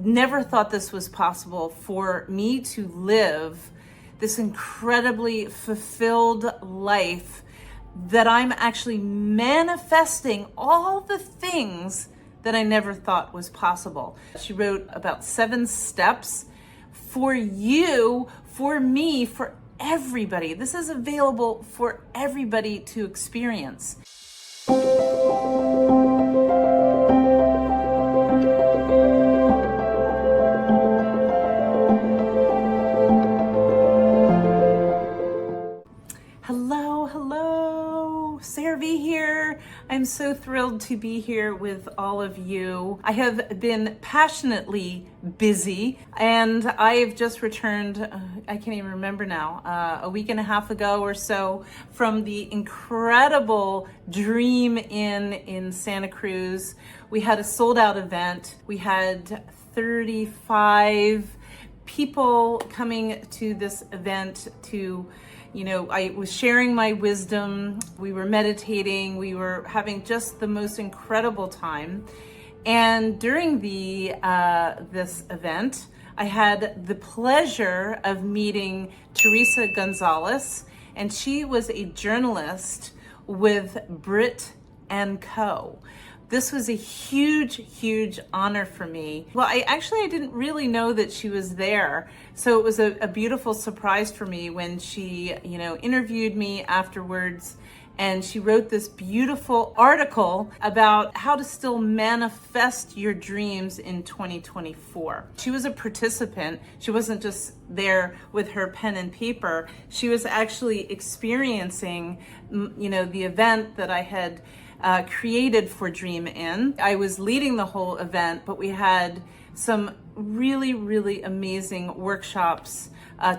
never thought this was possible for me to live this incredibly fulfilled life, that I'm actually manifesting all the things that I never thought was possible. She wrote about 7 steps for you, for me, for everybody. This is available for everybody to experience. Hello, Sarah Vie here. I'm so thrilled to be here with all of you. I have been passionately busy, and I've just returned, I can't even remember now, a week and a half ago or so, from the incredible Dream Inn in Santa Cruz. We had a sold out event. We had 35 people coming to this event to, I was sharing my wisdom, we were meditating, we were having just the most incredible time. And during this event, I had the pleasure of meeting Theresa Gonzalez, and she was a journalist with Brit & Co. This was a huge, huge honor for me. Well, I didn't really know that she was there. So it was a beautiful surprise for me when she, interviewed me afterwards, and she wrote this beautiful article about how to still manifest your dreams in 2024. She was a participant. She wasn't just there with her pen and paper. She was actually experiencing, the event that I had created for Dream Inn. I was leading the whole event, but we had some really, really amazing workshops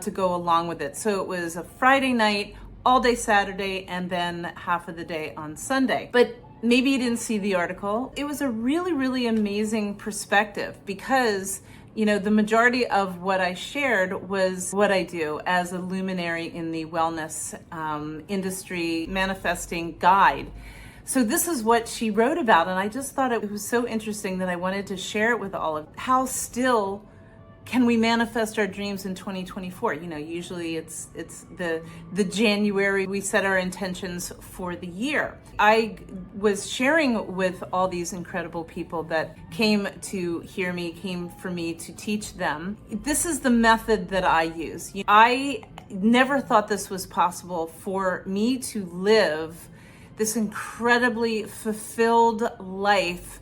to go along with it. So it was a Friday night, all day Saturday, and then half of the day on Sunday. But maybe you didn't see the article. It was a really, really amazing perspective because the majority of what I shared was what I do as a luminary in the wellness industry, manifesting guide. So this is what she wrote about, and I just thought it was so interesting that I wanted to share it with all of you. How still can we manifest our dreams in 2024? Usually it's the January we set our intentions for the year. I was sharing with all these incredible people that came to hear me, came for me to teach them. This is the method that I use. I never thought this was possible for me to live this incredibly fulfilled life,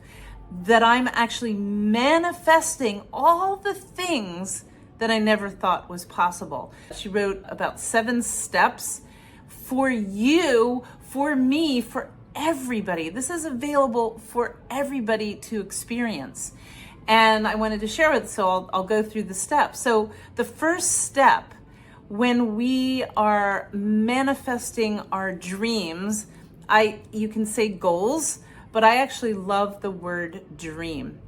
that I'm actually manifesting all the things that I never thought was possible. She wrote about 7 steps for you, for me, for everybody. This is available for everybody to experience. And I wanted to share it, so I'll go through the steps. So the first step, when we are manifesting our dreams, you can say goals, but I actually love the word dream.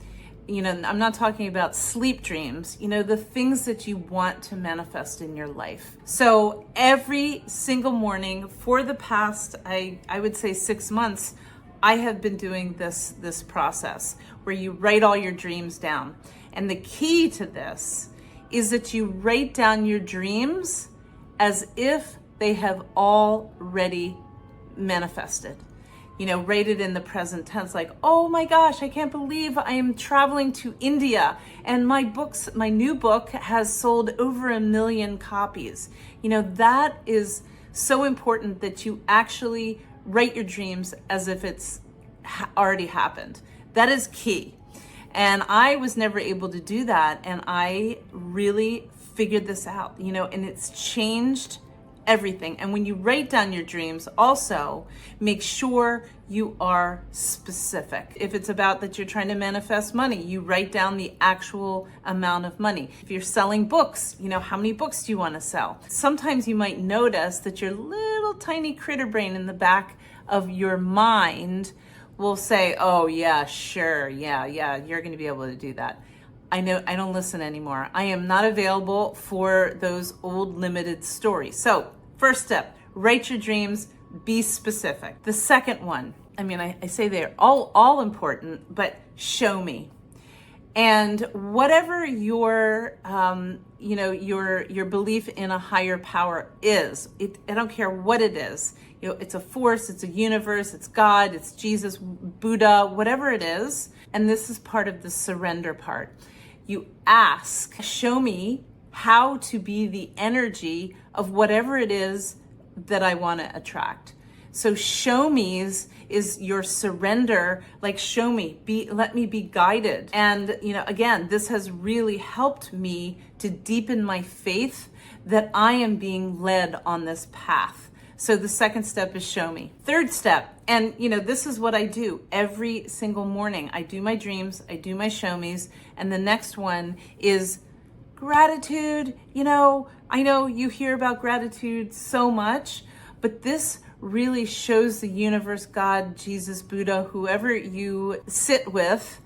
I'm not talking about sleep dreams, the things that you want to manifest in your life. So every single morning for the past, I would say 6 months, I have been doing this process where you write all your dreams down. And the key to this is that you write down your dreams as if they have already manifested. Write it in the present tense, like, oh my gosh, I can't believe I am traveling to India and my new book has sold over 1 million copies. That is so important, that you actually write your dreams as if it's already happened. That is key. And I was never able to do that. And I really figured this out, and it's changed everything. And when you write down your dreams, also make sure you are specific. If it's about that you're trying to manifest money, you write down the actual amount of money. If you're selling books, how many books do you want to sell? Sometimes you might notice that your little tiny critter brain in the back of your mind will say, oh yeah, sure, yeah, you're going to be able to do that. I don't listen anymore. I am not available for those old limited stories. So first step, write your dreams, be specific. The second one, I say they're all important, but show me. And whatever your, your belief in a higher power is, I don't care what it is. It's a force, it's a universe, it's God, it's Jesus, Buddha, whatever it is. And this is part of the surrender part. You ask, show me how to be the energy of whatever it is that I want to attract. So show me is your surrender, like show me, let me be guided. And again, this has really helped me to deepen my faith that I am being led on this path. So the second step is show me. Third step, and this is what I do every single morning. I do my dreams, I do my show me's, and the next one is gratitude. I know you hear about gratitude so much, but this really shows the universe, God, Jesus, Buddha, whoever you sit with,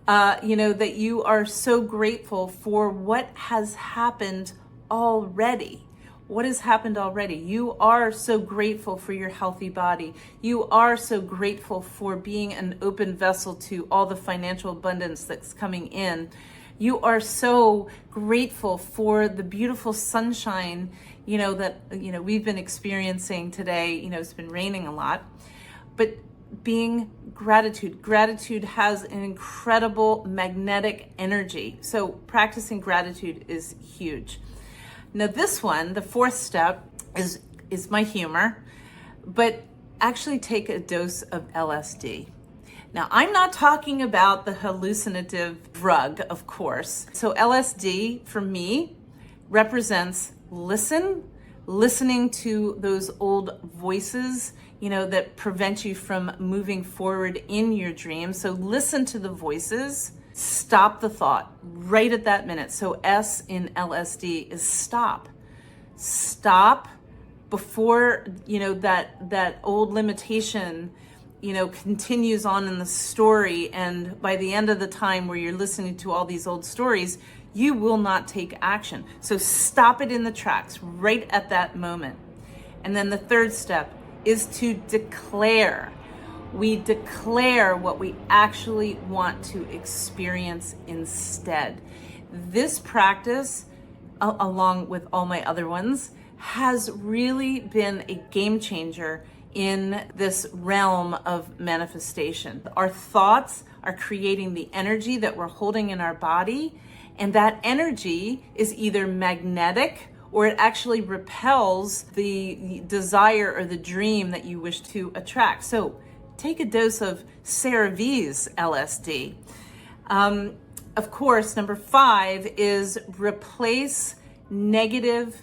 that you are so grateful for what has happened already. What has happened already? You are so grateful for your healthy body. You are so grateful for being an open vessel to all the financial abundance that's coming in. You are so grateful for the beautiful sunshine, that we've been experiencing today. It's been raining a lot, but gratitude has an incredible magnetic energy. So practicing gratitude is huge. Now this one, the fourth step, is my humor, but actually take a dose of LSD. Now, I'm not talking about the hallucinative drug, of course. So LSD, for me, represents listening to those old voices, that prevent you from moving forward in your dreams. So listen to the voices. Stop the thought right at that minute. So S in LSD is stop. Stop before, that old limitation, continues on in the story. And by the end of the time where you're listening to all these old stories, you will not take action. So stop it in the tracks right at that moment. And then the third step is to declare. We declare what we actually want to experience instead. This practice, along with all my other ones, has really been a game changer in this realm of manifestation. Our thoughts are creating the energy that we're holding in our body, and that energy is either magnetic or it actually repels the desire or the dream that you wish to attract. So take a dose of Sarah Vie's LSD. Of course, number 5 is replace negative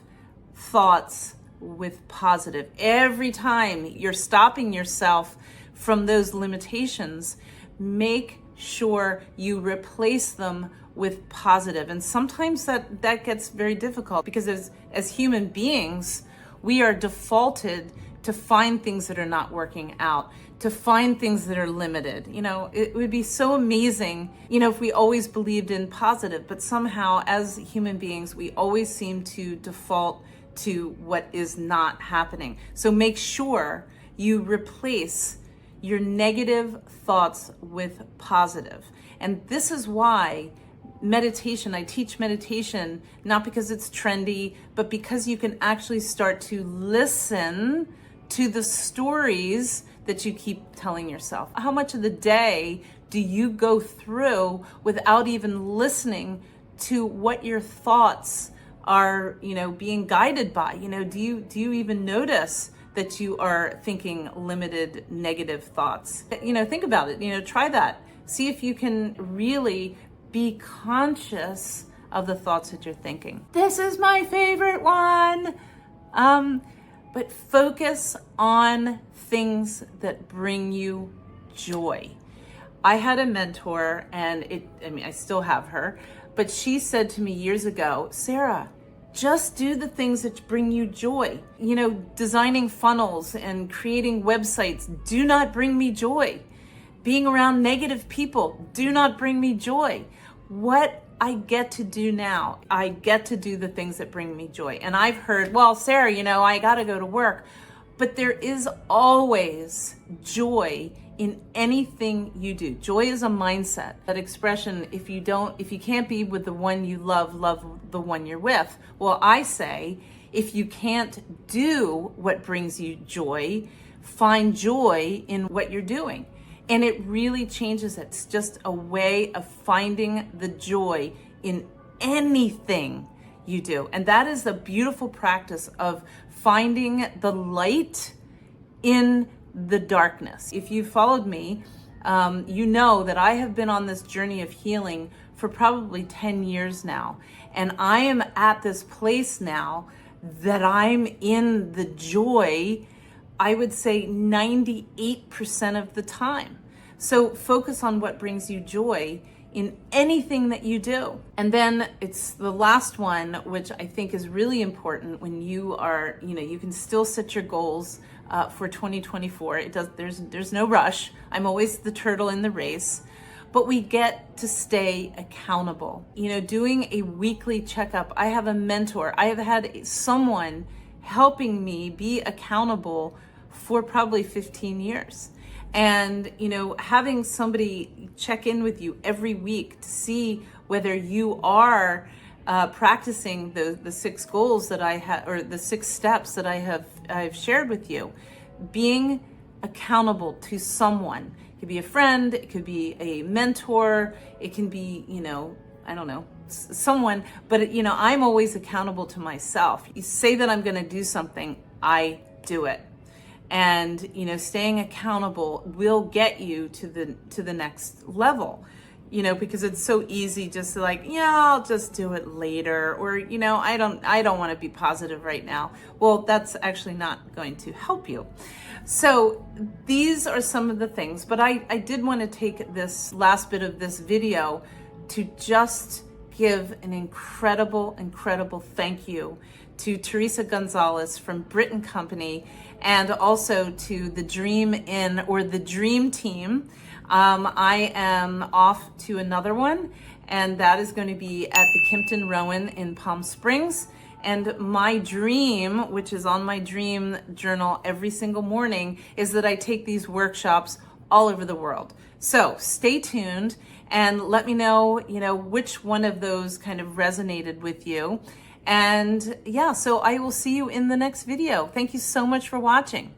thoughts with positive. Every time you're stopping yourself from those limitations, make sure you replace them with positive. And sometimes that gets very difficult because as human beings, we are defaulted to find things that are not working out, to find things that are limited. It would be so amazing, if we always believed in positive, but somehow as human beings, we always seem to default to what is not happening. So make sure you replace your negative thoughts with positive. And this is why meditation, I teach meditation, not because it's trendy, but because you can actually start to listen to the stories that you keep telling yourself. How much of the day do you go through without even listening to what your thoughts are, being guided by? Do you even notice that you are thinking limited negative thoughts? Think about it, try that. See if you can really be conscious of the thoughts that you're thinking. This is my favorite one. But focus on things that bring you joy. I had a mentor, and I still have her, but she said to me years ago, Sarah, just do the things that bring you joy. Designing funnels and creating websites do not bring me joy. Being around negative people do not bring me joy. What I get to do now, I get to do the things that bring me joy. And I've heard, well, Sarah, I got to go to work. But there is always joy in anything you do. Joy is a mindset. That expression, if you can't be with the one you love, love the one you're with. Well, I say, if you can't do what brings you joy, find joy in what you're doing. And it really changes it. It's just a way of finding the joy in anything you do. And that is the beautiful practice of finding the light in the darkness. If you followed me, you know that I have been on this journey of healing for probably 10 years now. And I am at this place now that I'm in the joy, I would say 98% of the time. So focus on what brings you joy in anything that you do. And then it's the last one, which I think is really important when you are, you can still set your goals for 2024. There's no rush. I'm always the turtle in the race, but we get to stay accountable. Doing a weekly checkup. I have a mentor. I have had someone helping me be accountable for probably 15 years. And, having somebody check in with you every week to see whether you are practicing the 6 goals that I have, or the 6 steps that I've shared with you. Being accountable to someone. It could be a friend, it could be a mentor, it can be, I don't know, someone, but I'm always accountable to myself. You say that I'm going to do something, I do it. And staying accountable will get you to the next level, because it's so easy just to I'll just do it later, or I don't want to be positive right now. Well, that's actually not going to help you. So these are some of the things, but I did want to take this last bit of this video to just give an incredible thank you to Theresa Gonzalez from Brit & Company, and also to the Dream Inn, or the Dream Team. I am off to another one, and that is going to be at the Kimpton Rowan in Palm Springs. And my dream, which is on my dream journal every single morning, is that I take these workshops all over the world. So stay tuned and let me know, which one of those kind of resonated with you. And yeah, so I will see you in the next video. Thank you so much for watching.